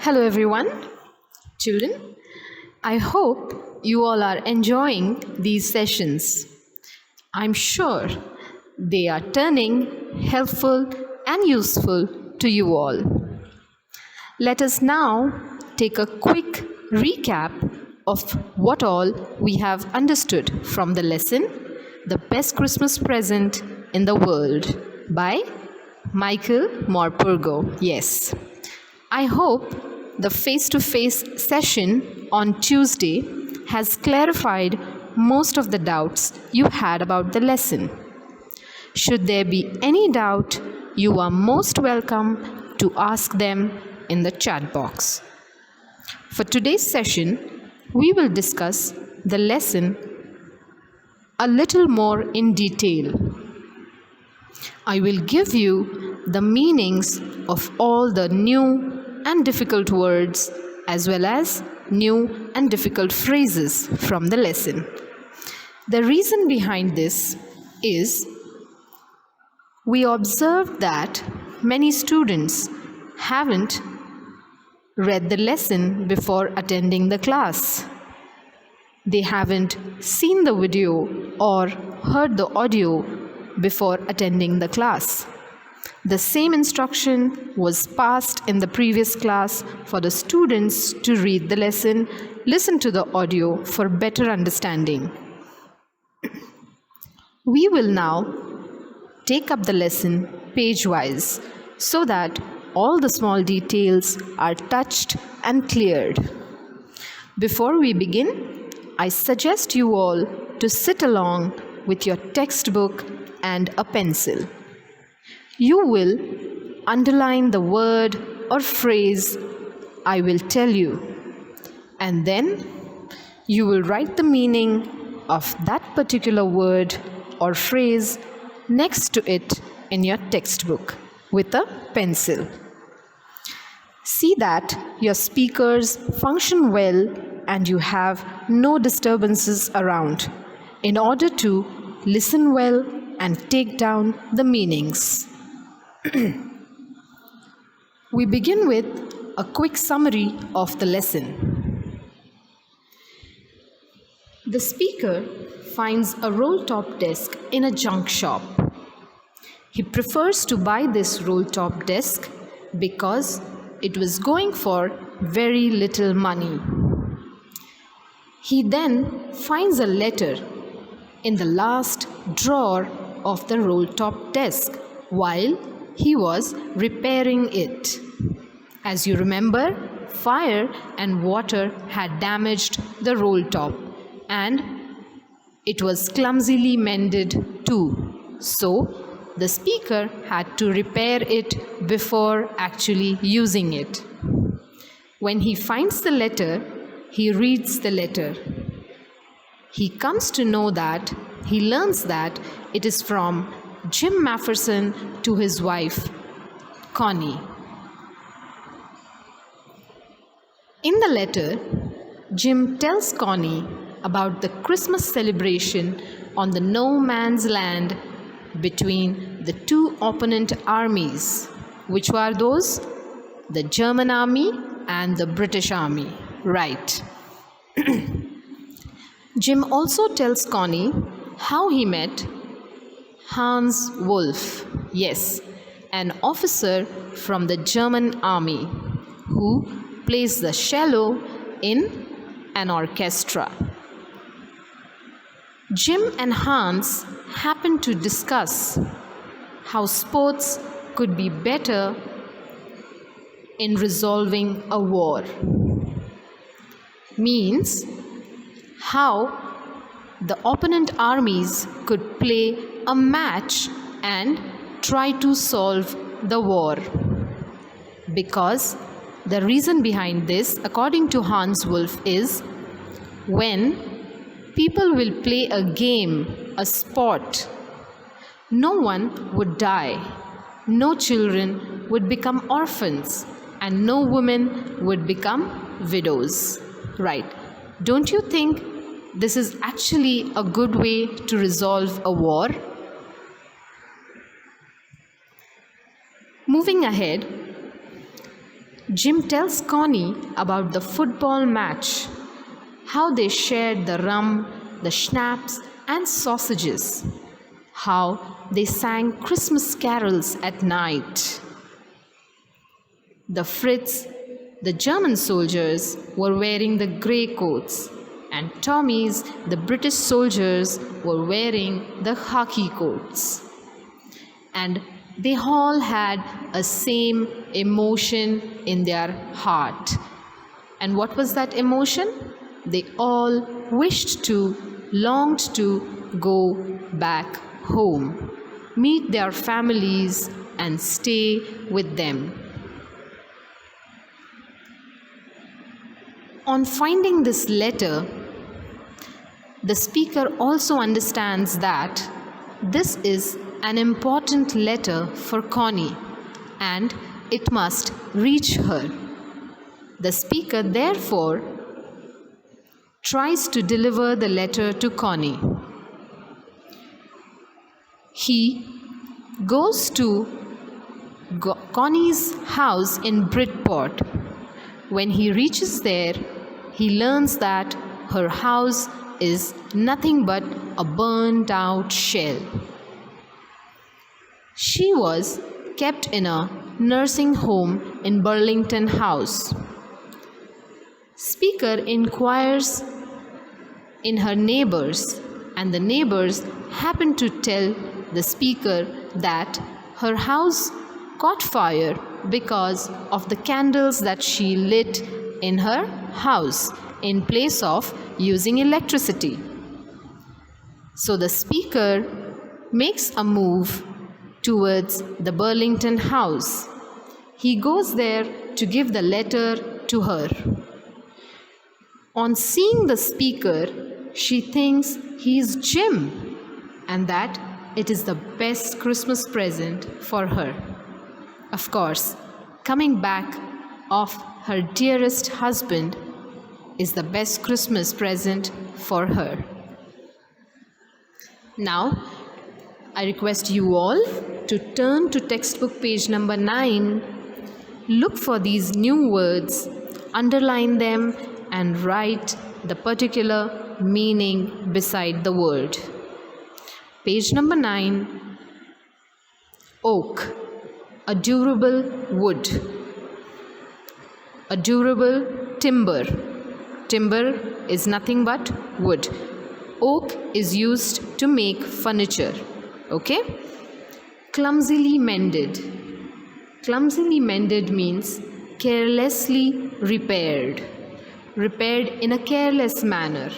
Hello, everyone. Children, I hope you all are enjoying these sessions. I'm sure they are turning helpful and useful to you all. Let us now take a quick recap of what all we have understood from the lesson, The Best Christmas Present in the World by Michael Morpurgo. Yes. I hope the face-to-face session on Tuesday has clarified most of the doubts you had about the lesson. Should there be any doubt, you are most welcome to ask them in the chat box. For today's session, we will discuss the lesson a little more in detail. I will give you the meanings of all the new and difficult words as well as new and difficult phrases from the lesson. The reason behind this is we observed that many students haven't read the lesson before attending the class. They haven't seen the video or heard the audio before attending the class. The same instruction was passed in the previous class for the students to read the lesson, listen to the audio for better understanding. We will now take up the lesson page-wise so that all the small details are touched and cleared. Before we begin, I suggest you all to sit along with your textbook and a pencil. You will underline the word or phrase I will tell you, and then you will write the meaning of that particular word or phrase next to it in your textbook with a pencil. See that your speakers function well and you have no disturbances around in order to listen well and take down the meanings. We begin with a quick summary of the lesson. The speaker finds a roll-top desk in a junk shop. He prefers to buy this roll-top desk because it was going for very little money. He then finds a letter in the last drawer of the roll-top desk while he was repairing it. As you remember, fire and water had damaged the roll top and it was clumsily mended too. So, the speaker had to repair it before actually using it. When he finds the letter, he reads the letter. He comes to know that, he learns that it is from Jim Mafferson to his wife, Connie. In the letter, Jim tells Connie about the Christmas celebration on the no man's land between the two opponent armies. Which were those? The German army and the British army. Right. Jim also tells Connie how he met Hans Wolf, yes, an officer from the German army who plays the cello in an orchestra. Jim and Hans happen to discuss how sports could be better in resolving a war. Means how the opponent armies could play a match and try to solve the war. Because the reason behind this, according to Hans Wolf, is when people will play a game, a sport, no one would die, no children would become orphans, and no women would become widows. Right. Don't you think this is actually a good way to resolve a war? Moving ahead, Jim tells Connie about the football match, how they shared the rum, the schnapps, and sausages, how they sang Christmas carols at night. The Fritz, the German soldiers, were wearing the grey coats, and Tommy's, the British soldiers, were wearing the khaki coats. And they all had a same emotion in their heart. And what was that emotion? They all longed to go back home, meet their families, and stay with them. On finding this letter, the speaker also understands that this is an important letter for Connie and it must reach her. The speaker therefore tries to deliver the letter to Connie. He goes to Connie's house in Bridport. When he reaches there, he learns that her house is nothing but a burned out shell. She was kept in a nursing home in Burlington House. Speaker inquires in her neighbors, and the neighbors happen to tell the speaker that her house caught fire because of the candles that she lit in her house in place of using electricity. So the speaker makes a move towards the Burlington house. He goes there to give the letter to her. On seeing the speaker, she thinks he is Jim and that it is the best Christmas present for her. Of course, coming back of her dearest husband is the best Christmas present for her. Now, I request you all to turn to textbook page number 9. Look for these new words, underline them, and write the particular meaning beside the word. Page number 9. Oak, a durable wood. A durable timber. Timber is nothing but wood. Oak is used to make furniture. Okay? Clumsily mended. Clumsily mended means carelessly repaired. Repaired in a careless manner.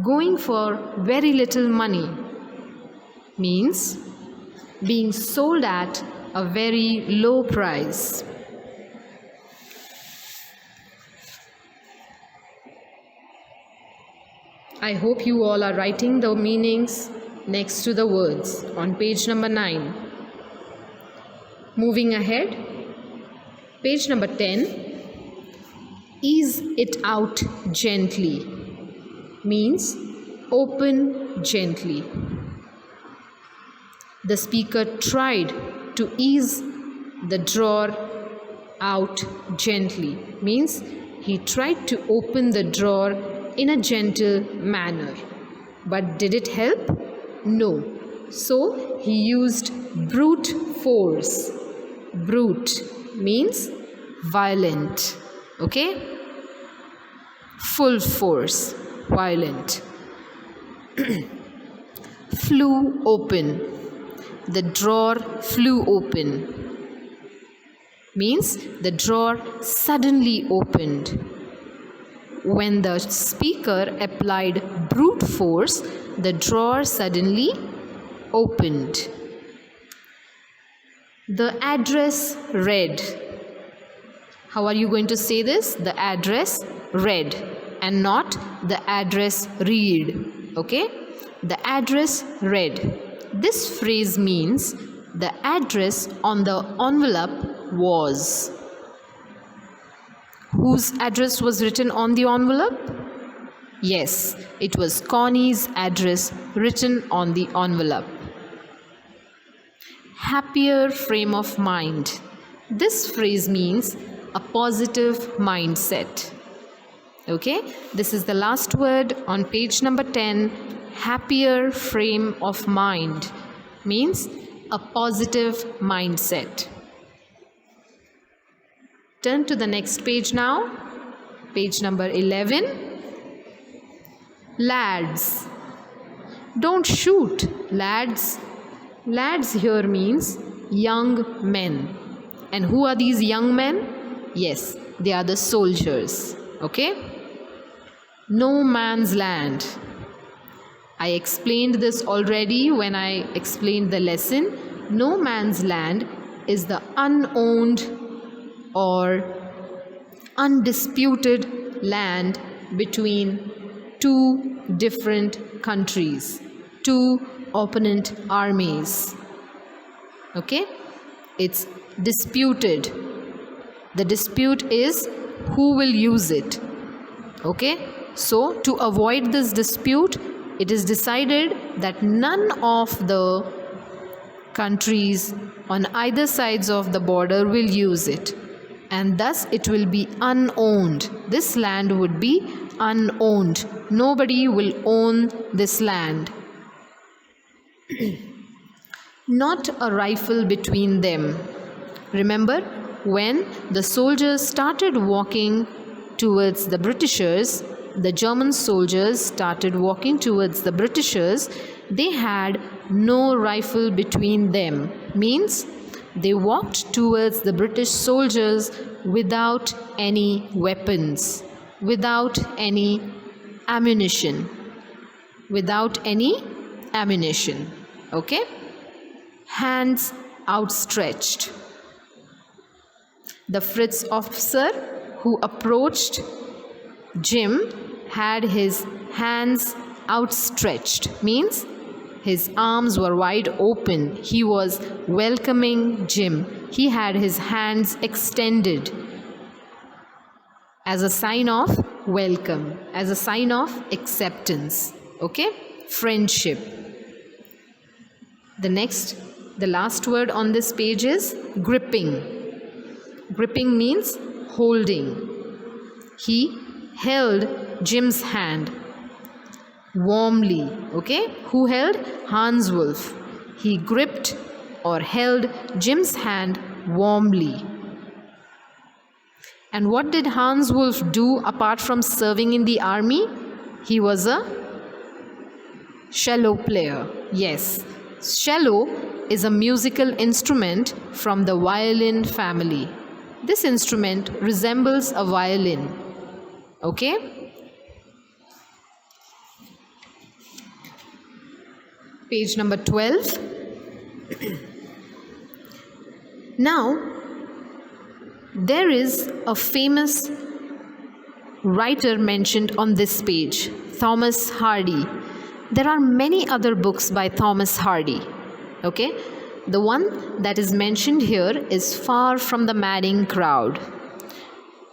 Going for very little money means being sold at a very low price. I hope you all are writing the meanings next to the words on page number 9. Moving ahead, page number 10. Ease it out gently means open gently. The speaker tried to ease the drawer out gently means he tried to open the drawer in a gentle manner. But did it help? No. So he used brute force. Brute means violent. Okay? Full force, violent. Flew open. The drawer flew open. Means the drawer suddenly opened. When the speaker applied brute force, the drawer suddenly opened. The address read. How are you going to say this? The address read and not the address read. Okay? The address read. This phrase means the address on the envelope was. Whose address was written on the envelope? Yes, it was Connie's address written on the envelope. Happier frame of mind This phrase means a positive mindset. Okay, this is the last word on page number 10. Happier frame of mind means a positive mindset. Turn to the next page now, page number 11. Lads. Don't shoot, lads. Lads here means young men. And who are these young men? Yes, they are the soldiers. Okay? No man's land. I explained this already when I explained the lesson. No man's land is the unowned or undisputed land between two different countries, two opponent armies. Okay? It's disputed. The dispute is who will use it. Okay? So, to avoid this dispute, it is decided that none of the countries on either sides of the border will use it, and thus it will be unowned. This land would be unowned. Nobody will own this land. Not a rifle between them. Remember, when the soldiers started walking towards the Britishers, the German soldiers started walking towards the Britishers, they had no rifle between them. Means they walked towards the British soldiers without any weapons, without any ammunition. Without any ammunition. Okay? Hands outstretched. The Fritz officer who approached Jim had his hands outstretched, means his arms were wide open. He was welcoming Jim. He had his hands extended as a sign of welcome, as a sign of acceptance. Okay? Friendship. The last word on this page is gripping. Gripping means holding. He held Jim's hand warmly. Okay? Who held? Hans Wolf. He gripped or held Jim's hand warmly. And what did Hans Wolf do apart from serving in the army? He was a cello player. Yes. Cello is a musical instrument from the violin family. This instrument resembles a violin. Okay? Page number 12. Now, there is a famous writer mentioned on this page, Thomas Hardy. There are many other books by Thomas Hardy. Okay? The one that is mentioned here is Far from the Madding Crowd.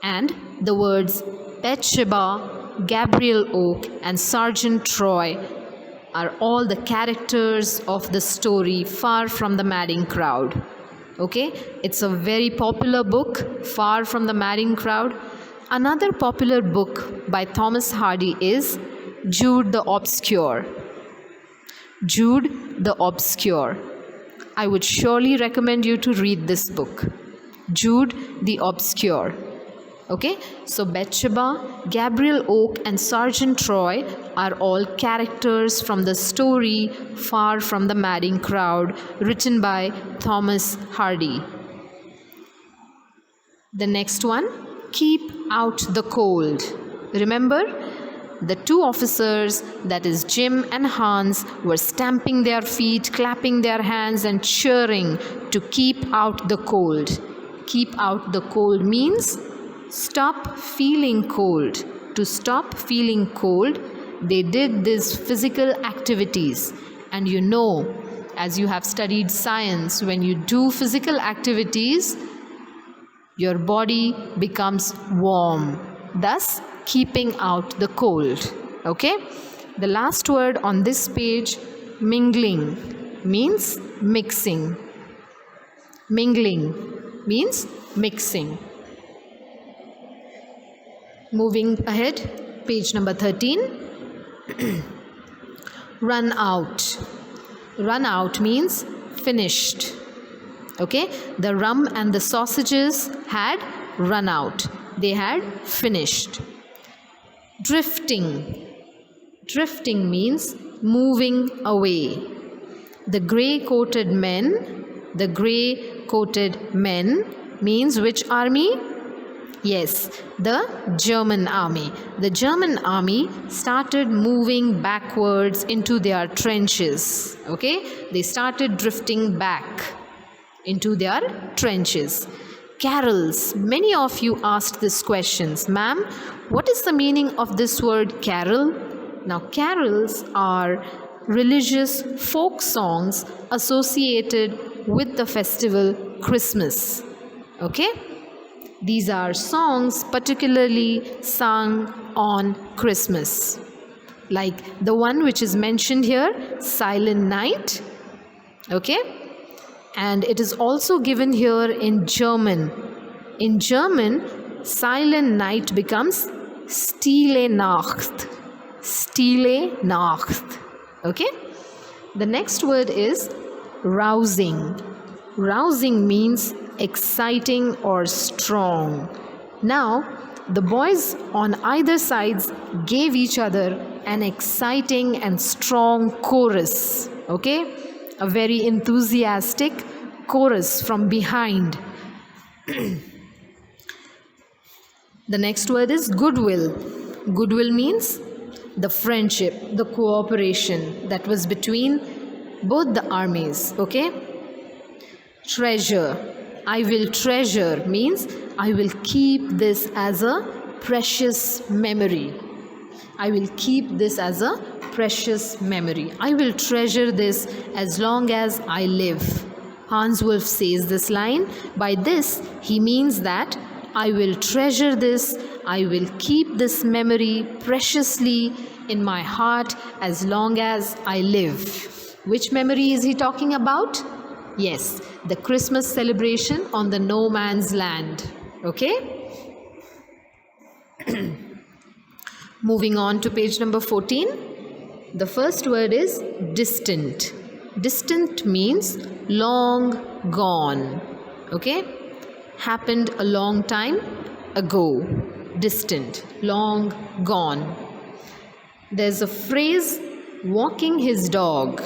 And the words Bathsheba, Gabriel Oak, and Sergeant Troy are all the characters of the story Far from the Madding Crowd. Okay? It's a very popular book, Far from the Madding Crowd. Another popular book by Thomas Hardy is Jude the Obscure. Jude the Obscure. I would surely recommend you to read this book, Jude the Obscure. Okay, so Bathsheba, Gabriel Oak, and Sergeant Troy are all characters from the story Far from the Madding Crowd, written by Thomas Hardy. The next one, Keep Out the Cold. Remember, the two officers, that is Jim and Hans, were stamping their feet, clapping their hands, and cheering to keep out the cold. Keep out the cold means stop feeling cold. To stop feeling cold, they did these physical activities. And you know, as you have studied science, when you do physical activities, your body becomes warm, thus keeping out the cold. Okay? The last word on this page, mingling, means mixing. Mingling. means mixing. Moving ahead, page number 13. Run out. Run out means finished. Okay, the rum and the sausages had run out. They had finished. Drifting. Drifting means moving away. The grey-coated men means which army? Yes, the German army. The German army started moving backwards into their trenches. Okay, they started drifting back into their trenches. Carols. Many of you asked these questions. Ma'am, what is the meaning of this word carol? Now, carols are religious folk songs associated with the festival Christmas. Okay? These are songs particularly sung on Christmas. Like the one which is mentioned here, Silent Night. Okay? And it is also given here in German. In German, Silent Night becomes Stille Nacht. Stille Nacht. Okay? The next word is rousing. Rousing means exciting or strong. Now, the boys on either sides gave each other an exciting and strong chorus. Okay? A very enthusiastic chorus from behind. The next word is goodwill. Goodwill means the friendship, the cooperation that was between both the armies. Okay? Treasure. I will treasure means I will keep this as a precious memory. I will keep this as a precious memory. I will treasure this as long as I live. Hans Wolf says this line. By this, he means that I will treasure this, I will keep this memory preciously in my heart as long as I live. Which memory is he talking about? Yes, the Christmas celebration on the no man's land. Okay? Moving on to page number 14. The first word is distant. Distant means long gone. Okay? Happened a long time ago. Distant, long gone. There's a phrase, walking his dog.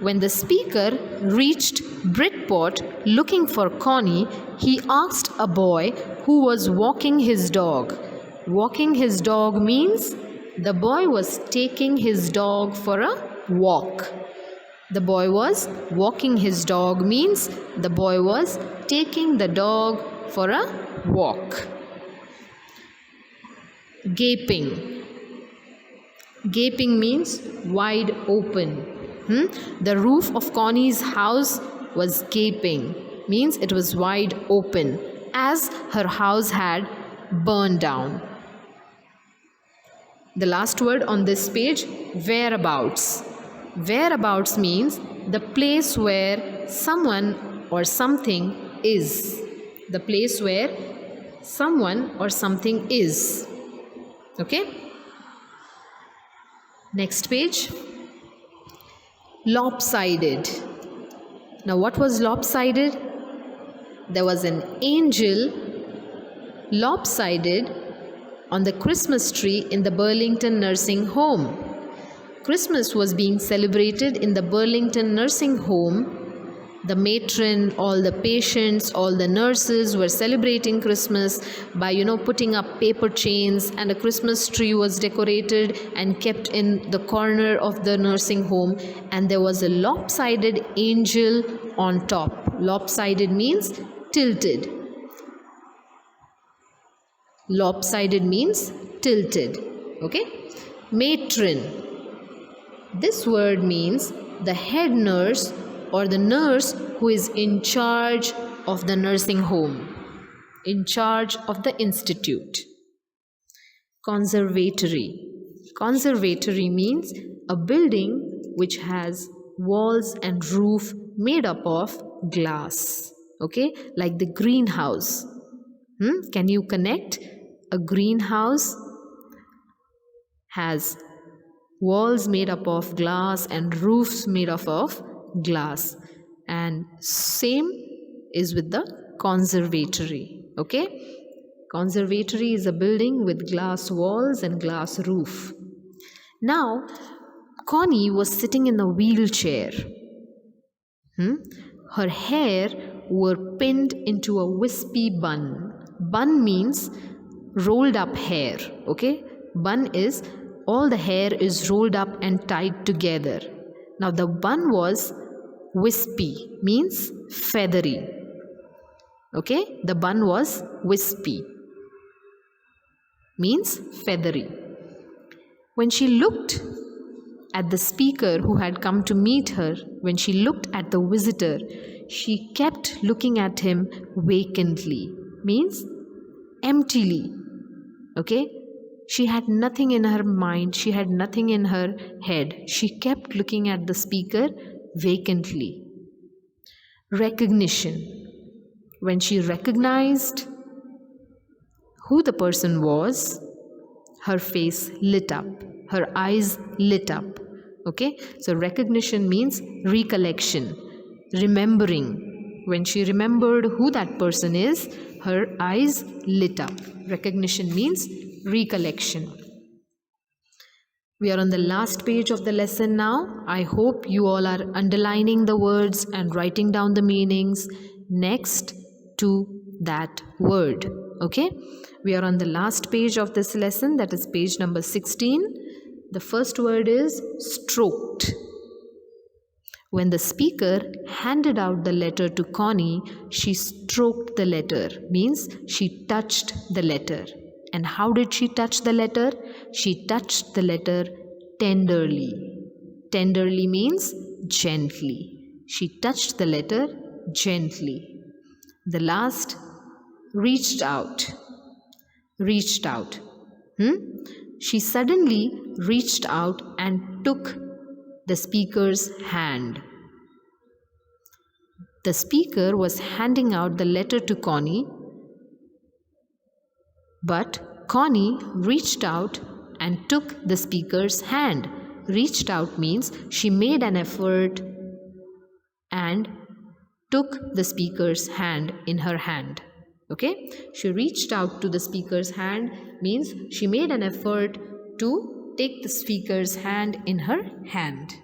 When the speaker reached Bridport looking for Connie, he asked a boy who was walking his dog. Walking his dog means the boy was taking his dog for a walk. The boy was walking his dog means the boy was taking the dog for a walk. Gaping. Gaping means wide open. The roof of Connie's house was gaping, means it was wide open, as her house had burned down. The last word on this page, whereabouts. Whereabouts means the place where someone or something is. The place where someone or something is. Okay? Next page. Lopsided. Now, what was lopsided? There was an angel lopsided on the Christmas tree in the Burlington nursing home. Christmas was being celebrated in the Burlington nursing home. The matron, all the patients, all the nurses were celebrating Christmas by, putting up paper chains, and a Christmas tree was decorated and kept in the corner of the nursing home, and there was a lopsided angel on top. Lopsided means tilted. Lopsided means tilted. Okay? Matron. This word means the head nurse or the nurse who is in charge of the nursing home, in charge of the institute. Conservatory. Conservatory means a building which has walls and roof made up of glass. Okay, like the greenhouse. Can you connect? A greenhouse has walls made up of glass and roofs made up of glass. And same is with the conservatory. Okay, conservatory is a building with glass walls and glass roof. Now, Connie was sitting in a wheelchair. Her hair were pinned into a wispy bun. Bun means rolled up hair. Okay, bun is all the hair is rolled up and tied together. Now the bun was wispy, means feathery. Okay, the bun was wispy, means feathery. When she looked at the speaker who had come to meet her, when she looked at the visitor, she kept looking at him vacantly, means emptily. Okay, she had nothing in her mind, she had nothing in her head. She kept looking at the speaker vacantly. Recognition. When she recognized who the person was, her face lit up, her eyes lit up. Okay, so recognition means recollection, remembering. When she remembered who that person is, her eyes lit up. Recognition means recollection. We are on the last page of the lesson now. I hope you all are underlining the words and writing down the meanings next to that word. Okay, we are on the last page of this lesson, that is page number 16. The first word is stroked. When the speaker handed out the letter to Connie, she stroked the letter, means she touched the letter. And how did she touch the letter? She touched the letter tenderly. Tenderly means gently. She touched the letter gently. The last, reached out. Reached out. She suddenly reached out and took the speaker's hand. The speaker was handing out the letter to Connie, but Connie reached out and took the speaker's hand. Reached out means she made an effort and took the speaker's hand in her hand. Okay, she reached out to the speaker's hand means she made an effort to take the speaker's hand in her hand.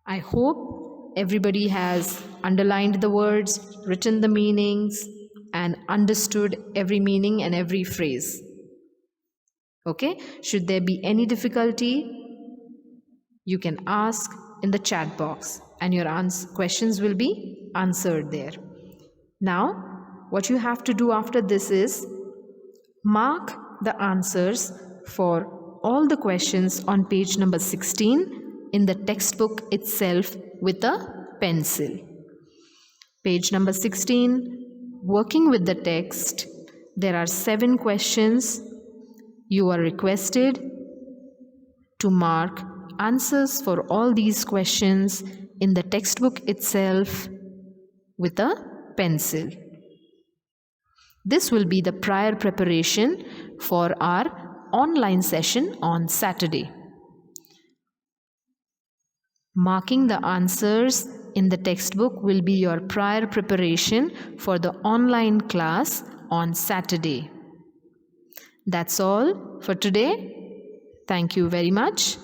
I hope everybody has underlined the words, written the meanings, and understood every meaning and every phrase. Okay, should there be any difficulty, you can ask in the chat box and your questions will be answered there. Now, what you have to do after this is mark the answers for all the questions on page number 16 in the textbook itself with a pencil. Page number 16, working with the text, there are 7 questions. You are requested to mark answers for all these questions in the textbook itself with a pencil. This will be the prior preparation for our online session on Saturday. Marking the answers in the textbook will be your prior preparation for the online class on Saturday. That's all for today. Thank you very much.